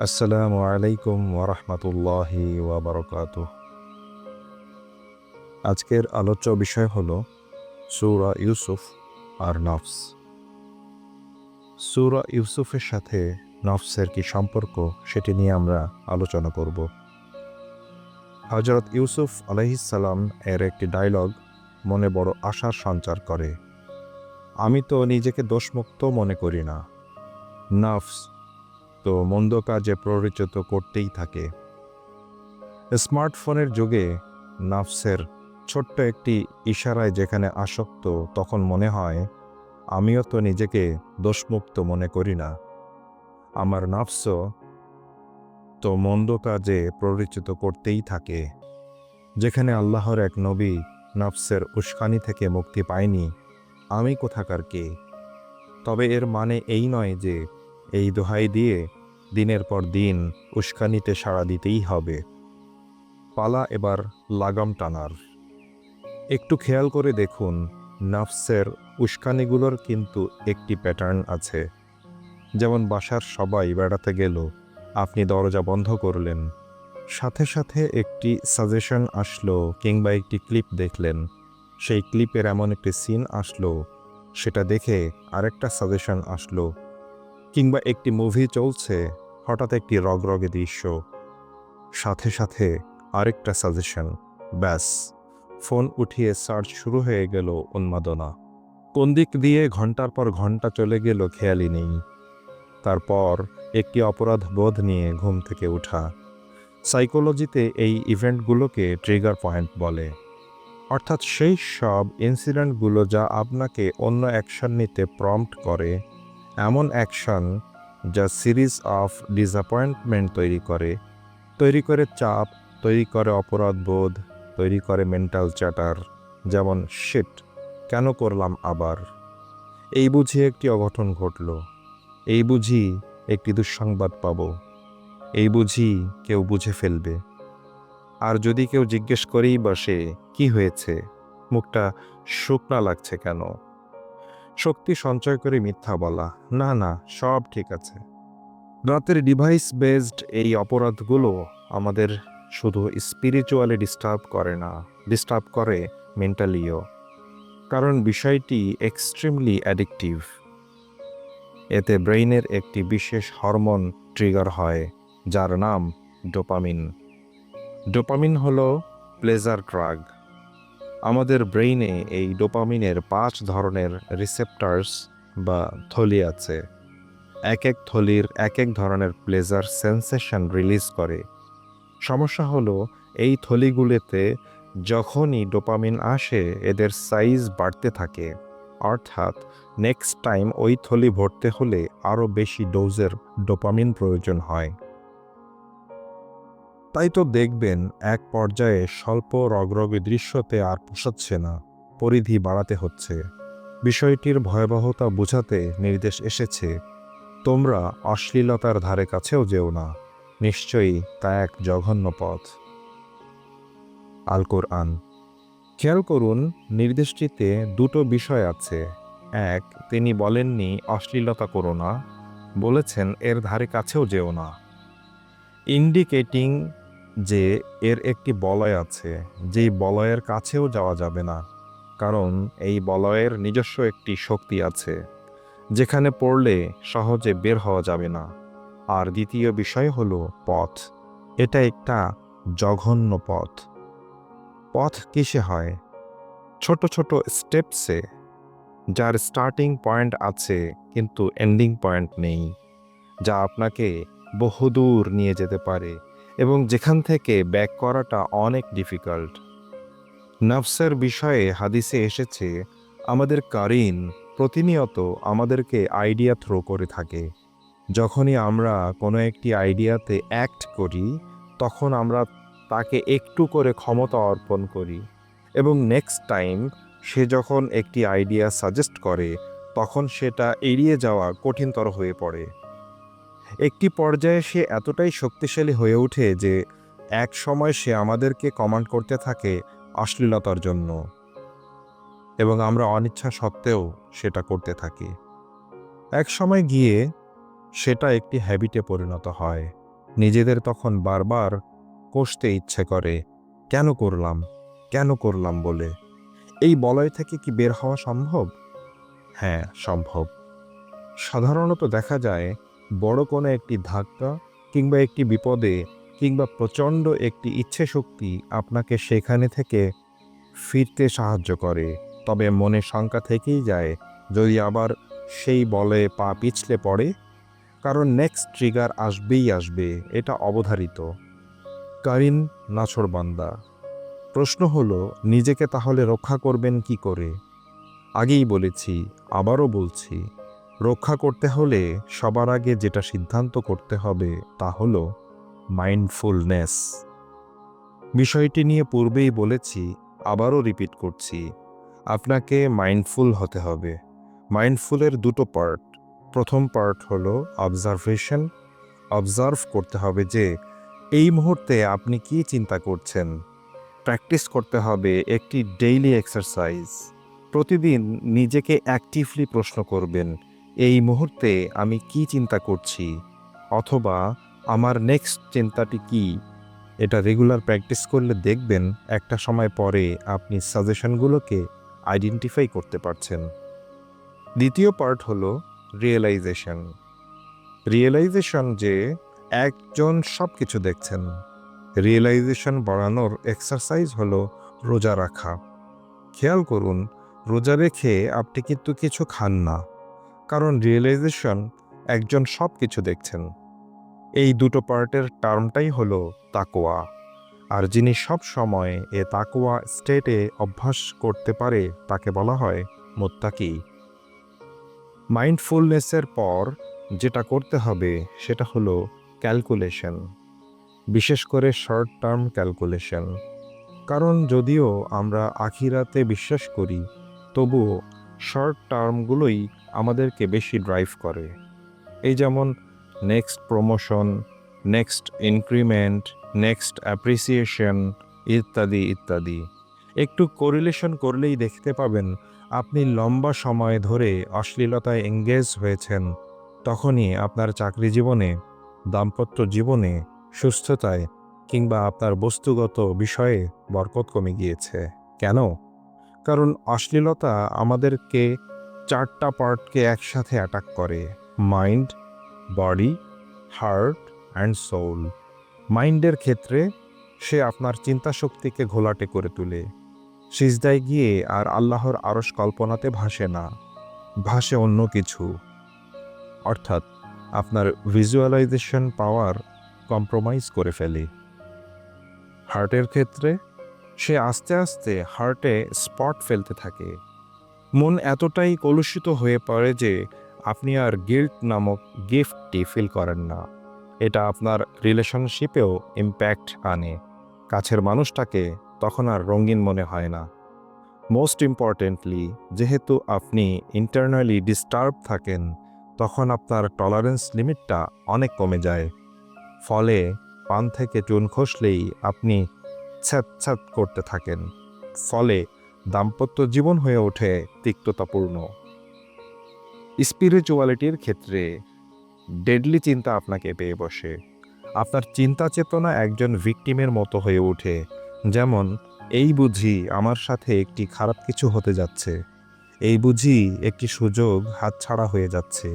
আসসালামু আলাইকুম ওয়ারাহমাতুল্লাহি ওয়াবারাকাতুহ। আজকের আলোচ্য বিষয় হল সূরা ইউসুফ আর নফস। সূরা ইউসুফের সাথে নফসের কি সম্পর্ক, সেটি নিয়ে আমরা আলোচনা করব। হযরত ইউসুফ আলাইহিসসালাম এর একটি ডায়লগ মনে বড় আশার সঞ্চার করে। আমি তো নিজেকে দোষমুক্ত মনে করি না, নফস তো মন্দ কাজে প্ররোচিত করতেই থাকে। স্মার্টফোনের যুগে নফসের ছোট্ট একটি ইশারায় যেখানে আসক্ত, তখন মনে হয় আমিও তো নিজেকে দোষমুক্ত মনে করি না, আমার নফসও তো মন্দ কাজে প্ররোচিত করতেই থাকে। যেখানে আল্লাহর এক নবী নফসের উস্কানি থেকে মুক্তি পায়নি, আমি কোথাকার কে? তবে এর মানে এই নয় যে এই দোহাই দিয়ে দিনের পর দিন উস্কানিতে সাড়া দিতেই হবে। পালা এবার লাগাম টানার। একটু খেয়াল করে দেখুন, নফসের উস্কানিগুলোর কিন্তু একটি প্যাটার্ন আছে। যেমন বাসার সবাই বেড়াতে গেল, আপনি দরজা বন্ধ করলেন, সাথে সাথে একটি সাজেশন আসলো, কিংবা একটি ক্লিপ দেখলেন, সেই ক্লিপের এমন একটি সিন আসলো, সেটা দেখে আরেকটা সাজেশন আসলো, কিংবা একটি মুভি চলছে, হঠাৎ একটি রগরগে দৃশ্য, সাথে সাথে আরেকটা সাজেশন, ব্যাস ফোন উঠিয়ে সার্চ শুরু হয়ে গেল উন্মাদনা। কোন দিক দিয়ে ঘন্টার পর ঘন্টা চলে গেল খেয়ালই নেই। তারপর একটি অপরাধ বোধ নিয়ে ঘুম থেকে ওঠা। সাইকোলজিতে এই ইভেন্টগুলোকে ট্রিগার পয়েন্ট বলে, অর্থাৎ সেই সব ইনসিডেন্টগুলো যা আপনাকে অন্য অ্যাকশন নিতে প্রম্পট করে, এমন অ্যাকশন যা সিরিজ অফ ডিসঅ্যাপয়েন্টমেন্ট তৈরি করে চাপ, তৈরি করে অপরাধ বোধ, তৈরি করে মেন্টাল চ্যাটার, যেমন শিট, কেন করলাম আবার, এই বুঝি একটি অঘটন ঘটল, এই বুঝি একটি দুঃসংবাদ পাব, এই বুঝি কেউ বুঝে ফেলবে। আর যদি কেউ জিজ্ঞেস করেই বসে কি হয়েছে, মুখটা শুকনা লাগছে কেন, শক্তি সঞ্চয় করে মিথ্যা বলা, না না সব ঠিক আছে। রাতের ডিভাইস বেসড এই অপরাধগুলো আমাদের শুধু স্পিরিচুয়ালি ডিস্টার্ব করে মেন্টালিও। কারণ বিষয়টি এক্সট্রিমলি অ্যাডিকটিভ। এতে ব্রেইনের একটি বিশেষ হরমোন ট্রিগার হয়, যার নাম ডোপামিন। ডোপামিন হলো প্লেজার ড্রাগ। আমাদের ব্রেইনে এই ডোপামিনের 5 ধরনের রিসেপ্টার্স বা থলি আছে। এক এক থলির এক এক ধরনের প্লেজার সেন্সেশন রিলিজ করে। সমস্যা হলো, এই থলিগুলোতে যখনই ডোপামিন আসে, এদের সাইজ বাড়তে থাকে, অর্থাৎ নেক্সট টাইম ওই থলি ভরতে হলে আরও বেশি ডোজের ডোপামিন প্রয়োজন হয়। তাই তো দেখবেন এক পর্যায়ে স্বল্প রগরগে দৃশ্যতে আর পোষাচ্ছে না, পরিধি বাড়াতে হচ্ছে। বিষয়টির ভয়াবহতা বোঝাতে নির্দেশ এসেছে, তোমরা অশ্লীলতার ধারে কাছেও যেও না, নিশ্চয়ই তা এক জঘন্য পথ। আল কোরআন। খেয়াল করুন, নির্দেশটিতে দুটো বিষয় আছে। এক, তিনি বলেননি অশ্লীলতা করো না, বলেছেন এর ধারে কাছেও যেও না, ইন্ডিকেটিং যে এর একটি বলয় আছে, যেই বলয়ের কাছেও যাওয়া যাবে না, কারণ এই বলয়ের নিজস্ব একটি শক্তি আছে, যেখানে পড়লে সহজে বের হওয়া যাবে না। আর দ্বিতীয় বিষয় হলো পথ। এটা একটা জঘন্য পথ। পথ কিসে হয়? ছোট ছোট স্টেপসে, যার স্টার্টিং পয়েন্ট আছে কিন্তু এন্ডিং পয়েন্ট নেই, যা আপনাকে বহুদূর নিয়ে যেতে পারে এবং যেখান থেকে ব্যাক করাটা অনেক ডিফিকাল্ট। নফসের বিষয়ে হাদিসে এসেছে, আমাদের কারিন প্রতিনিয়ত আমাদেরকে আইডিয়া থ্রো করে থাকে। যখনই আমরা কোনো একটি আইডিয়াতে অ্যাক্ট করি, তখন আমরা তাকে একটু করে ক্ষমতা অর্পণ করি, এবং নেক্সট টাইম সে যখন একটি আইডিয়া সাজেস্ট করে, তখন সেটা এড়িয়ে যাওয়া কঠিনতর হয়ে পড়ে। একটি পর্যায়ে সে এতটাই শক্তিশালী হয়ে ওঠে যে এক সময় সে আমাদেরকে কমান্ড করতে থাকে অশ্লীলতার জন্য, এবং আমরা অনিচ্ছা সত্ত্বেও সেটা করতে থাকি। এক সময় গিয়ে সেটা একটি হ্যাবিটে পরিণত হয়। নিজেদের তখন বারবার কষতে ইচ্ছে করে, কেন করলাম, কেন করলাম বলে। এই বলয় থেকে কি বের হওয়া সম্ভব? হ্যাঁ, সম্ভব। সাধারণত দেখা যায় বড় কোনো একটি ধাক্কা কিংবা একটি বিপদে কিংবা প্রচণ্ড একটি ইচ্ছে শক্তি আপনাকে সেখানে থেকে ফিরতে সাহায্য করে। তবে মনে শঙ্কা থেকেই যায়, যদি আবার সেই বলে পা পিছলে পড়ে, কারণ নেক্সট ট্রিগার আসবেই আসবে, এটা অবধারিত। কারিন নাছোড়বান্দা। প্রশ্ন হলো, নিজেকে তাহলে রক্ষা করবেন কি করে? আগেই বলেছি, আবারও বলছি, রক্ষা করতে হলে সবার আগে যেটা সিদ্ধান্ত করতে হবে তা হলো মাইন্ডফুলনেস। বিষয়টি নিয়ে পূর্বেই বলেছি, আবারও রিপিট করছি, আপনাকে মাইন্ডফুল হতে হবে। মাইন্ডফুলের দুটো পার্ট। প্রথম পার্ট হলো অবজারভেশন। অবজার্ভ করতে হবে যে এই মুহূর্তে আপনি কি চিন্তা করছেন। প্র্যাকটিস করতে হবে একটি ডেইলি এক্সারসাইজ। প্রতিদিন নিজেকে অ্যাক্টিভলি প্রশ্ন করবেন, এই মুহূর্তে আমি কি চিন্তা করছি, অথবা আমার নেক্সট চিন্তাটি কি। এটা রেগুলার প্র্যাকটিস করলে দেখবেন একটা সময় পরে আপনি সাজেশনগুলোকে আইডেন্টিফাই করতে পারছেন। দ্বিতীয় পার্ট হলো রিয়েলাইজেশন। রিয়েলাইজেশন যে একজন সব কিছু দেখছেন। রিয়েলাইজেশন বাড়ানোর এক্সারসাইজ হলো রোজা রাখা। খেয়াল করুন, রোজা রেখে আপনি কিন্তু কিছু খান না, কারণ রিয়েলাইজেশন একজন সব কিছু দেখছেন। এই দুটো পার্টের টার্মটাই হলো তাকওয়া। আর যিনি সব সময় এ তাকওয়া স্টেটে অভ্যাস করতে পারে তাকে বলা হয় মুত্তাকি। মাইন্ডফুলনেসের পর যেটা করতে হবে সেটা হলো ক্যালকুলেশন, বিশেষ করে শর্ট টার্ম ক্যালকুলেশন। কারণ যদিও আমরা আখিরাতে বিশ্বাস করি, তবুও শর্ট টার্মগুলোই আমাদেরকে বেশি ড্রাইভ করে। এই যেমন next promotion, next increment, next appreciation ইত্যাদি ইত্যাদি। একটু কোরিলেশন করলেই দেখতে পাবেন আপনি লম্বা সময় ধরে অশ্লীলতায় এঙ্গেজ হয়েছেন, তখনই আপনার চাকরি জীবনে, দাম্পত্য জীবনে, সুস্থতায় কিংবা আপনার বস্তুগত বিষয়ে বরকত কমে গিয়েছে। কেন? কারণ অশ্লীলতা আমাদেরকে চারটা পার্টকে একসাথে অ্যাটাক করে: mind, body, heart and soul. মাইন্ডের ক্ষেত্রে সে আপনার চিন্তাশক্তিকে ঘোলাটে করে তোলে। সিজদায় গিয়ে আর আল্লাহর আরশ কল্পনাতে ভাসে না, ভাসে অন্য কিছু। অর্থাৎ আপনার ভিজুয়ালাইজেশন পাওয়ার কম্প্রোমাইজ করে ফেলে। হার্টের ক্ষেত্রে সে আস্তে আস্তে হার্টে স্পট ফেলতে থাকে। মন এতটাই কলুষিত হয়ে পড়ে যে আপনি আর গিল্ট নামক গিফটটি ফিল করেন না। এটা আপনার রিলেশনশিপেও ইম্প্যাক্ট আনে। কাছের মানুষটাকে তখন আর রঙিন মনে হয় না। মোস্ট ইম্পর্টেন্টলি, যেহেতু আপনি ইন্টারনালি ডিস্টার্ব থাকেন, তখন আপনার টলারেন্স লিমিটটা অনেক কমে যায়। ফলে পান থেকে চুন খসলেই আপনি ছ্যাঁত করতে থাকেন। ফলে দাম্পত্য জীবন হয়ে ওঠে তিক্ততাপূর্ণ। স্পিরিচুয়ালিটির ক্ষেত্রে ডেডলি চিন্তা আপনাকে পেয়ে বসে। আপনার চিন্তা চেতনা একজন ভিকটিমের মতো হয়ে ওঠে। যেমন, এই বুঝি আমার সাথে একটি খারাপ কিছু হতে যাচ্ছে, এই বুঝি একটি সুযোগ হাতছাড়া হয়ে যাচ্ছে,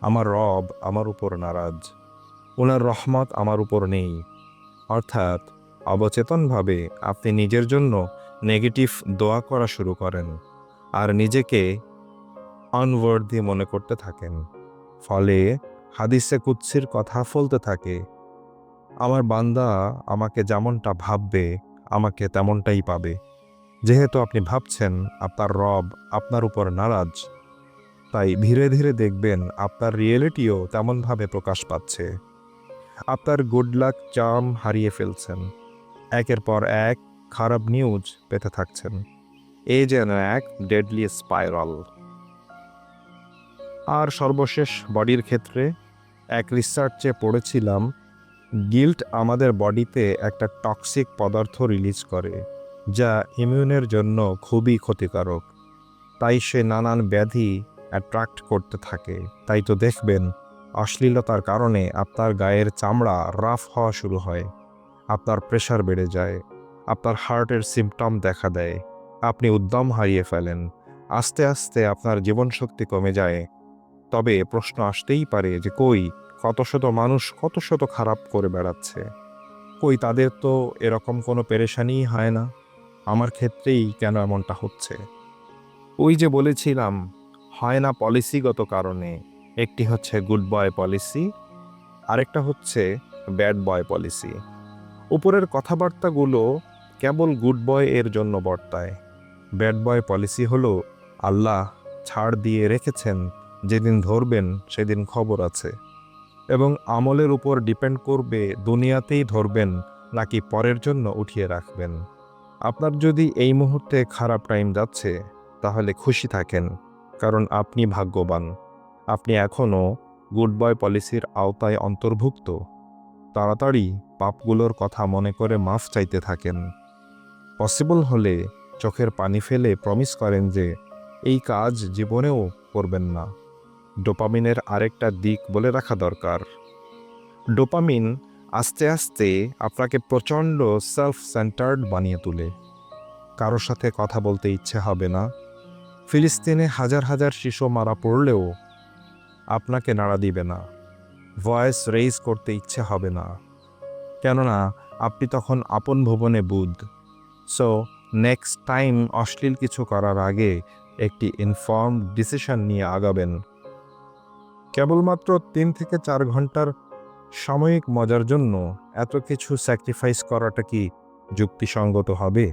আমার রব আমার উপর নারাজ, ওনার রহমত আমার উপর নেই। অর্থাৎ অবচেতনভাবে আপনি নিজের জন্য নেগেটিভ দোয়া করা শুরু করেন আর নিজেকে আনওয়ার্দি মনে করতে থাকেন। ফলে হাদিসে কুদসির কথা ফলতে থাকে, আমার বান্দা আমাকে যেমনটা ভাববে আমাকে তেমনটাই পাবে। যেহেতু আপনি ভাবছেন আপনার রব আপনার উপর নারাজ, তাই ধীরে ধীরে দেখবেন আপনার রিয়েলিটিও তেমনভাবে প্রকাশ পাচ্ছে। আপনার গুড লাক চার্ম হারিয়ে ফেলছেন, একের পর এক খারাপ নিউজ পেতে থাকছেন। এ যেন এক ডেডলি স্পাইরাল। আর সর্বশেষ বডির ক্ষেত্রে এক রিসার্চে পড়েছিলাম, গিল্ট আমাদের বডিতে একটা টক্সিক পদার্থ রিলিজ করে, যা ইমিউনের জন্য খুবই ক্ষতিকারক। তাই সে নানান ব্যাধি অ্যাট্রাক্ট করতে থাকে। তাই তো দেখবেন অশ্লীলতার কারণে আপনার গায়ের চামড়া রাফ হওয়া শুরু হয়, আপনার প্রেশার বেড়ে যায়, আপনার হার্টের সিম্পটম দেখা দেয়, আপনি উদ্যম হারিয়ে ফেলেন, আস্তে আস্তে আপনার জীবনশক্তি কমে যায়। তবে প্রশ্ন আসতেই পারে যে কত শত মানুষ কত শত খারাপ করে বেড়াচ্ছে, তাদের তো এরকম কোনো পেরেশানিই হয় না, আমার ক্ষেত্রেই কেন এমনটা হচ্ছে? ওই যে বলেছিলাম, হয় না পলিসিগত কারণে। একটি হচ্ছে গুড বয় পলিসি, আরেকটা হচ্ছে ব্যাড বয় পলিসি। উপরের কথাবার্তাগুলো কেবল গুড বয় এর জন্য বর্তায়। ব্যাড বয় পলিসি হলো আল্লাহ ছাড় দিয়ে রেখেছেন, যেদিন ধরবেন সেদিন খবর আছে, এবং আমলের উপর ডিপেন্ড করবে দুনিয়াতেই ধরবেন নাকি পরের জন্য উঠিয়ে রাখবেন। আপনার যদি এই মুহূর্তে খারাপ টাইম যাচ্ছে, তাহলে খুশি থাকেন, কারণ আপনি ভাগ্যবান। আপনি এখনও গুড বয় পলিসির আওতায় অন্তর্ভুক্ত। তাড়াতাড়ি পাপগুলোর কথা মনে করে মাফ চাইতে থাকেন। পসিবল হলে চোখের পানি ফেলে প্রমিস করেন যে এই কাজ জীবনেও করবেন না। ডোপামিনের আরেকটা দিক বলে রাখা দরকার। ডোপামিন আস্তে আস্তে আপনাকে প্রচণ্ড সেলফ সেন্টার্ড বানিয়ে তোলে। কারো সাথে কথা বলতে ইচ্ছে হবে না। ফিলিস্তিনে হাজার হাজার শিশু মারা পড়লেও আপনাকে নাড়া দিবে না। ভয়েস রেইজ করতে ইচ্ছে হবে না, কেননা আপনি তখন আপন ভুবনে বুঁদ। সো নেক্সট টাইম অশ্লীল কিছু করার আগে একটি ইনফর্মড ডিসিশন নিয়ে আগাবেন। কেবলমাত্র 3 থেকে 4 ঘন্টার সাময়িক মজার জন্য এত কিছু স্যাক্রিফাইস করাটা কি যুক্তিসঙ্গত হবে?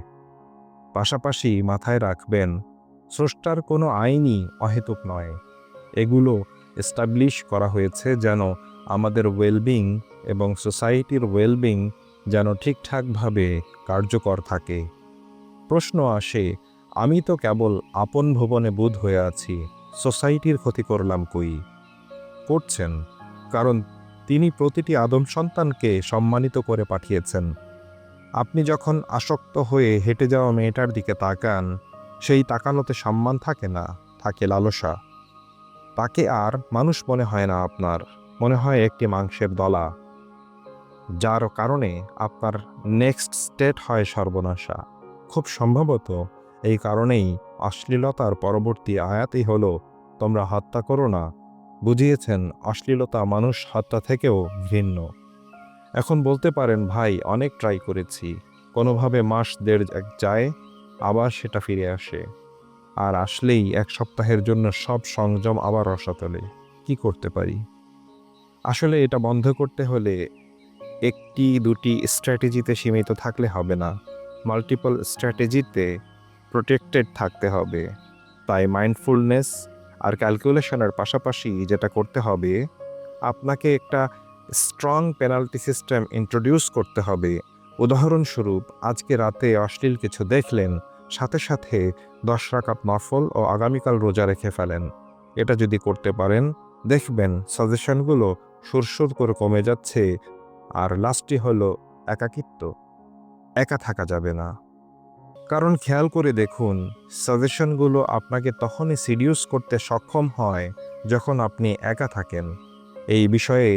পাশাপাশি মাথায় রাখবেন, স্রষ্টার কোনো আইনই অহেতুক নয়। এগুলো এস্টাবলিশ করা হয়েছে যেন আমাদের ওয়েলবিং এবং সোসাইটির ওয়েলবিং যেন ঠিকঠাকভাবে কার্যকর থাকে। প্রশ্ন আসে, আমি তো কেবল আপন ভুবনে বুঁদ হয়ে আছি, সোসাইটির ক্ষতি করলাম কই? করছেন, কারণ তিনি প্রতিটি আদম সন্তানকে সম্মানিত করে পাঠিয়েছেন। আপনি যখন আসক্ত হয়ে হেঁটে যাওয়া মেয়েটার দিকে তাকান, সেই তাকানোতে সম্মান থাকে না, থাকে লালসা। তাকে আর মানুষ মনে হয় না আপনার, মনে হয় একটি মাংসের দলা, যার কারণে আপনার নেক্সট স্টেট হয় সর্বনাশা। খুব সম্ভবত এই কারণেই অশ্লীলতার পরবর্তী আয়াতই হলো, তোমরা হত্যা করো না। বুঝিয়েছেন অশ্লীলতা মানুষ হত্যা থেকেও ভিন্ন। এখন বলতে পারেন, ভাই অনেক ট্রাই করেছি, কোনোভাবে মাস দেড় যায়, আবার সেটা ফিরে আসে, আর আসলেই 1 সপ্তাহের জন্য সব সংযম আবার রসাতলে। কি করতে পারি? আসলে এটা বন্ধ করতে হলে একটি দুটি স্ট্র্যাটেজিতে সীমিত থাকলে হবে না, মাল্টিপল স্ট্র্যাটেজিতে প্রোটেক্টেড থাকতে হবে। তাই মাইন্ডফুলনেস আর ক্যালকুলেশনের পাশাপাশি যেটা করতে হবে, আপনাকে একটা স্ট্রং পেনাল্টি সিস্টেম ইন্ট্রোডিউস করতে হবে। উদাহরণস্বরূপ, আজকে রাতে অশ্লীল কিছু দেখলেন, সাথে সাথে 10 রাকাত নফল ও আগামীকাল রোজা রেখে ফেলেন। এটা যদি করতে পারেন, দেখবেন সাজেশনগুলো সুরসুর করে কমে যাচ্ছে। আর লাস্টটি হলো একাকিত্ব। একা থাকা যাবে না, কারণ খেয়াল করে দেখুন, সাজেশনগুলো আপনাকে তখনই সিডিউস করতে সক্ষম হয় যখন আপনি একা থাকেন। এই বিষয়ে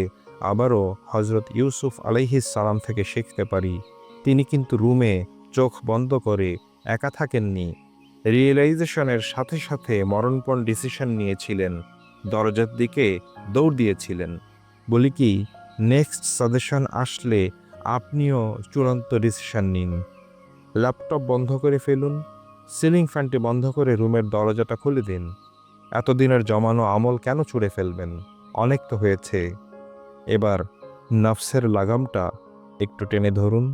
আবারও হজরত ইউসুফ আলাইহিস সালাম থেকে শিখতে পারি। তিনি কিন্তু রুমে চোখ বন্ধ করে একা থাকেননি, রিয়েলাইজেশনের সাথে সাথে মরণপণ ডিসিশন নিয়েছিলেন, দরজার দিকে দৌড় দিয়েছিলেন। বলি কি, নেক্সট সাজেশন আসলে আপনিও চূড়ান্ত ডিসিশন নিন। ল্যাপটপ বন্ধ করে ফেলুন, সিলিং ফ্যানটি বন্ধ করে রুমের দরজাটা খুলে দিন। এতদিনের জমানো আমল কেন ছুঁড়ে ফেলবেন? অনেক তো হয়েছে। এবার নফসের লাগামটা একটু টেনে ধরুন।